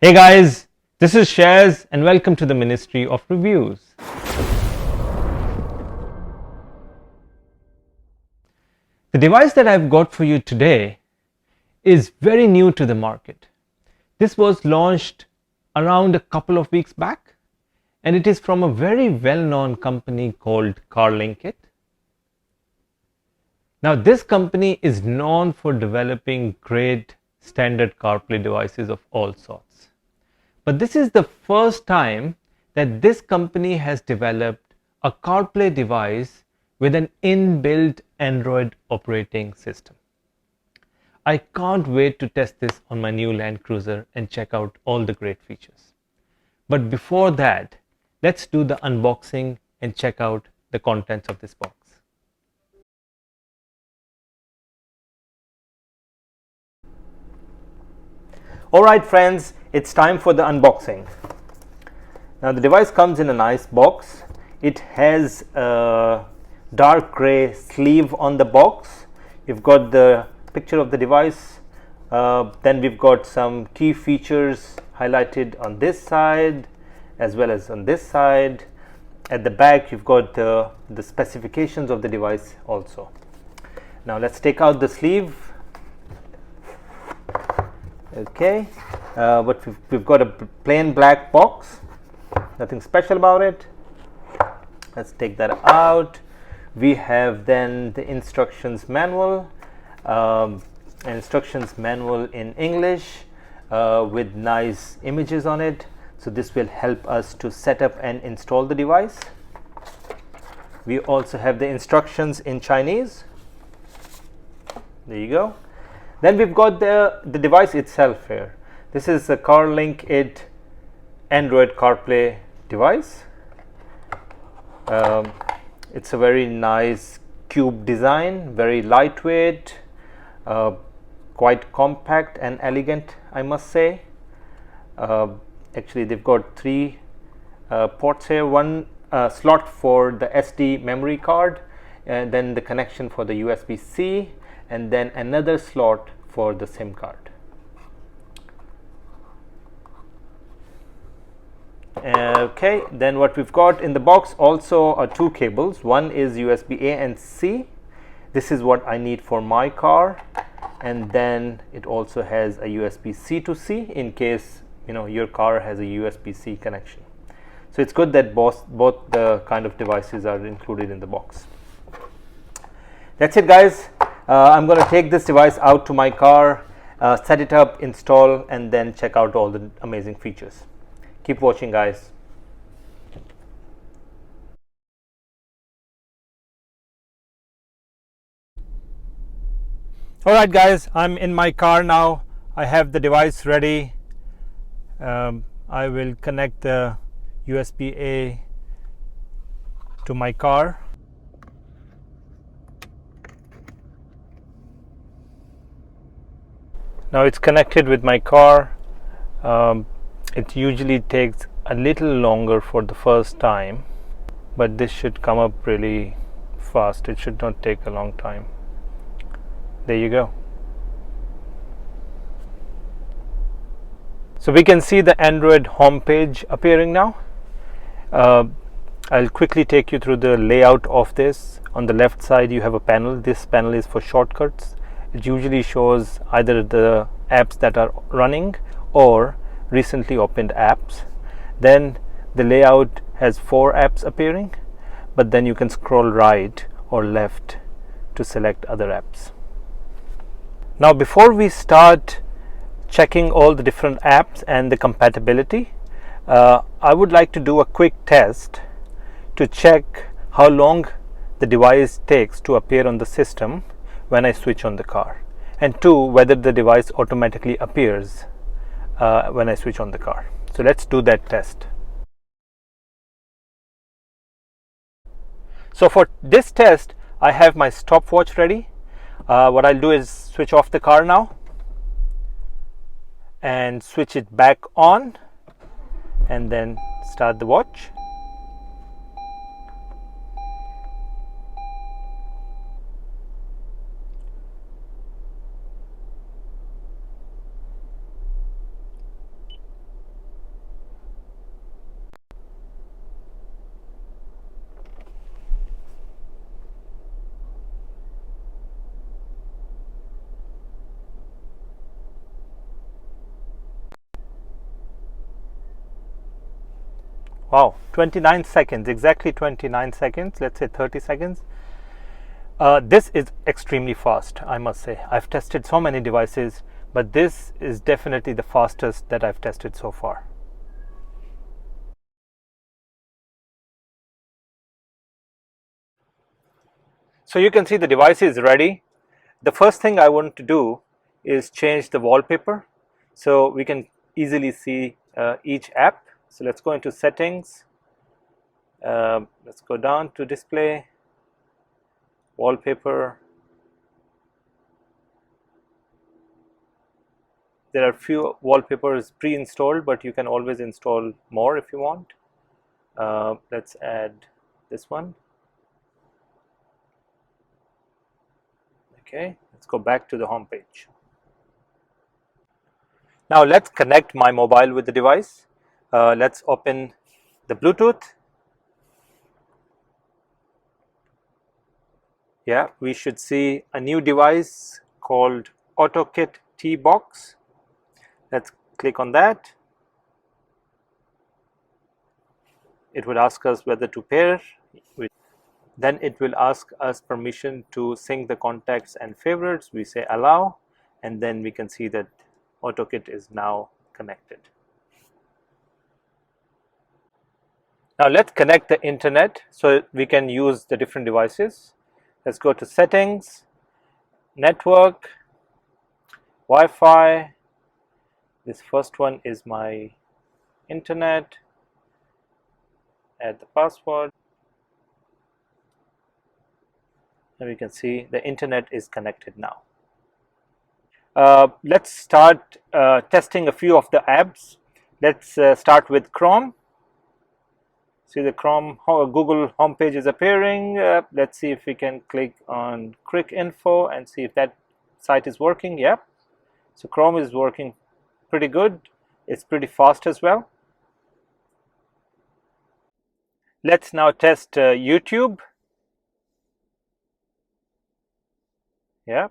Hey guys, this is Shaz and welcome to the Ministry of Reviews. The device that I've got for you today is very new to the market. This was launched around a couple of weeks back and it is from a very well-known company called Carlinkit. Now this company is known for developing great standard CarPlay devices of all sorts. But this is the first time that this company has developed a CarPlay device with an inbuilt Android operating system. I can't wait to test this on my new Land Cruiser and check out all the great features. But before that, let's do the unboxing and check out the contents of this box. Alright friends, it's time for the unboxing. Now the device comes in a nice box. It has a dark gray sleeve on the box. You've got the picture of the device. Then we've got some key features highlighted on this side as well as on this side. At the back you've got the specifications of the device also. Now let's take out the sleeve. Okay, but we've got a plain black box, nothing special about it. Let's take that out. We have then the instructions manual, in English with nice images on it. So this will help us to set up and install the device. We also have the instructions in Chinese. There you go. Then we've got the device itself here. This is a Carlinkit Android CarPlay device. It's a very nice cube design, very lightweight, quite compact and elegant, I must say. Actually, they've got three ports here. One slot for the SD memory card, and then the connection for the USB-C, and then another slot for the SIM card. Okay, then what we've got in the box also are two cables. One is USB-A and C. This is what I need for my car, and then it also has a USB-C to C in case your car has a USB-C connection. So it's good that both the kind of devices are included in the box. That's it guys. I'm going to take this device out to my car, set it up, install, and then check out all the amazing features. Keep watching guys. Alright guys, I'm in my car now. I have the device ready. I will connect the USB-A to my car. Now it's connected with my car. It usually takes a little longer for the first time, but this should come up really fast. It should not take a long time. There you go. So we can see the Android homepage appearing now. I'll quickly take you through the layout of this. On the left side you have a panel. This panel is for shortcuts. It usually shows either the apps that are running or recently opened apps. Then the layout has 4 apps appearing, but then you can scroll right or left to select other apps. Now before we start checking all the different apps and the compatibility, I would like to do a quick test to check how long the device takes to appear on the system when I switch on the car, and 2, whether the device automatically appears when I switch on the car. So let's do that test. So for this test I have my stopwatch ready. What I'll do is switch off the car now and switch it back on and then start the watch. Wow, 29 seconds, exactly 29 seconds, let's say 30 seconds. This is extremely fast, I must say. I've tested so many devices, but this is definitely the fastest that I've tested so far. So you can see the device is ready. The first thing I want to do is change the wallpaper so we can easily see each app. So let's go into settings. Let's go down to display, wallpaper. There are few wallpapers pre-installed, but you can always install more if you want. Let's add this one. Okay, let's go back to the home page. Now let's connect my mobile with the device. Let's open the Bluetooth. Yeah, we should see a new device called AutoKit T box. Let's click on that. It would ask us whether to pair. Then it will ask us permission to sync the contacts and favorites. We say allow, and then we can see that AutoKit is now connected. Now let's connect the internet so we can use the different devices. Let's go to settings, network, Wi-Fi. This first one is my internet. Add the password, and we can see the internet is connected now. Let's start testing a few of the apps. Let's start with Chrome. See the Chrome Google homepage is appearing. Let's see if we can click on Quick Info and see if that site is working. Yep. So Chrome is working pretty good. It's pretty fast as well. Let's now test YouTube. Yeah,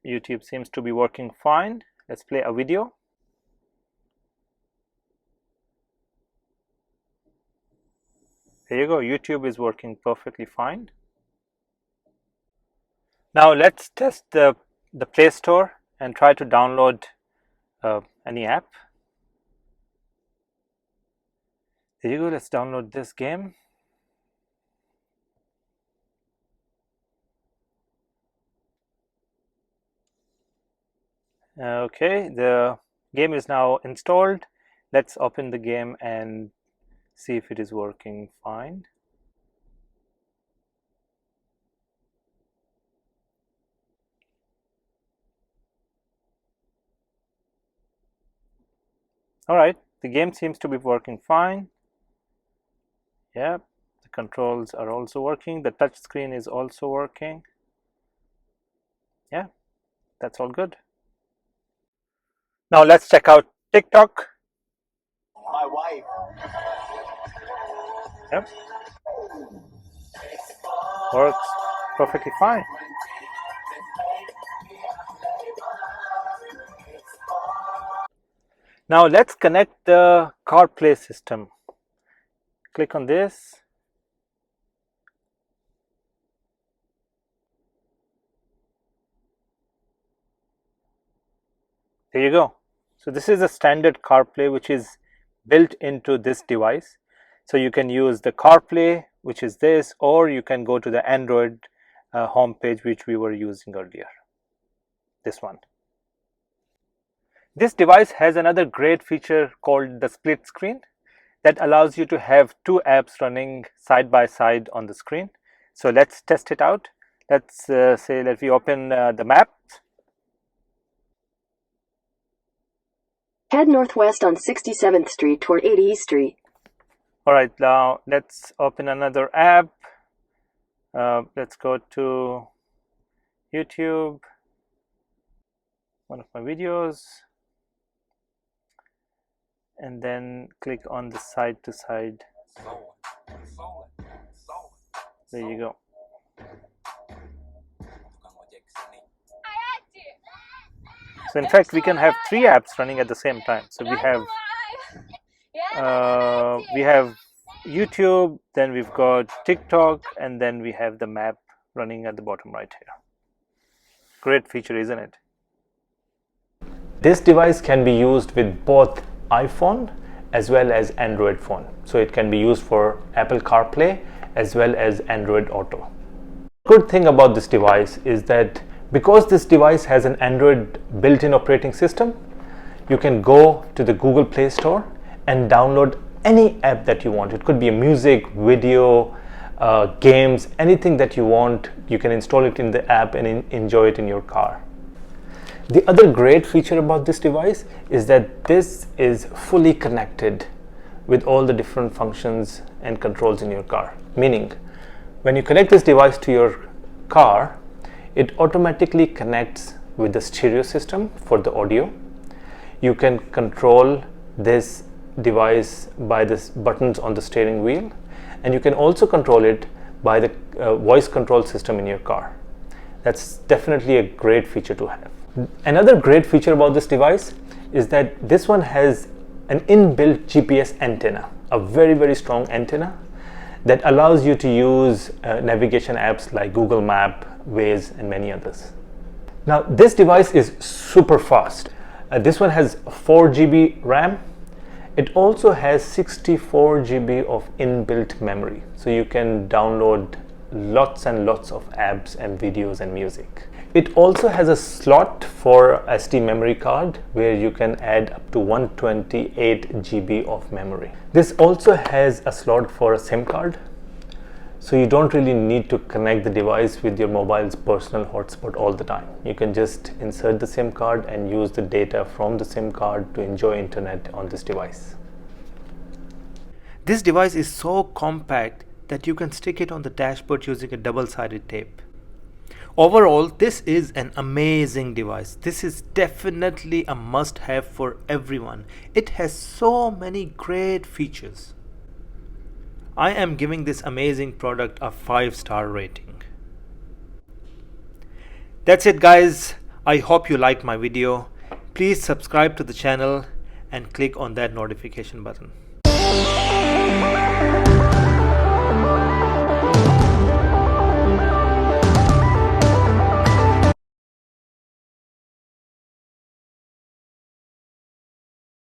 YouTube seems to be working fine. Let's play a video. There you go, YouTube is working perfectly fine. Now let's test the Play Store and try to download any app. There you go, let's download this game. Okay, the game is now installed. Let's open the game and see if it is working fine. All right, the game seems to be working fine. Yeah, the controls are also working. The touch screen is also working. Yeah, that's all good. Now let's check out TikTok. My wife. Yep. Works perfectly fine. Now let's connect the CarPlay system. Click on this. There you go. So this is a standard CarPlay which is built into this device. So you can use the CarPlay, which is this, or you can go to the Android homepage which we were using earlier. This one. This device has another great feature called the split screen that allows you to have two apps running side by side on the screen. So let's test it out. Let's say that we open the map. Head northwest on 67th Street toward 80 East Street. All right, now let's open another app. Let's go to YouTube, one of my videos, and then click on the side to side. There you go. So in fact, we can have three apps running at the same time. So we have We have YouTube, then we've got TikTok, and then we have the map running at the bottom right here. Great feature, isn't it? This device can be used with both iPhone as well as Android phone. So it can be used for Apple CarPlay as well as Android Auto. Good thing about this device is that because this device has an Android built-in operating system, you can go to the Google Play Store and download any app that you want. It could be a music, video, games, anything that you want. You can install it in the app and enjoy it in your car. The other great feature about this device is that this is fully connected with all the different functions and controls in your car. Meaning, when you connect this device to your car, it automatically connects with the stereo system for the audio. You can control this device by the buttons on the steering wheel, and you can also control it by the voice control system in your car. That's definitely a great feature to have. Another great feature about this device is that this one has an inbuilt GPS antenna, a very strong antenna that allows you to use navigation apps like Google Map, Waze, and many others. Now this device is super fast. This one has 4 GB RAM. It also has 64 GB of inbuilt memory, so you can download lots and lots of apps and videos and music. It also has a slot for SD memory card where you can add up to 128 GB of memory. This also has a slot for a SIM card, so you don't really need to connect the device with your mobile's personal hotspot all the time. You can just insert the SIM card and use the data from the SIM card to enjoy internet on this device. This device is so compact that you can stick it on the dashboard using a double-sided tape. Overall, this is an amazing device. This is definitely a must-have for everyone. It has so many great features. I am giving this amazing product a 5-star rating. That's it, guys. I hope you liked my video. Please subscribe to the channel and click on that notification button.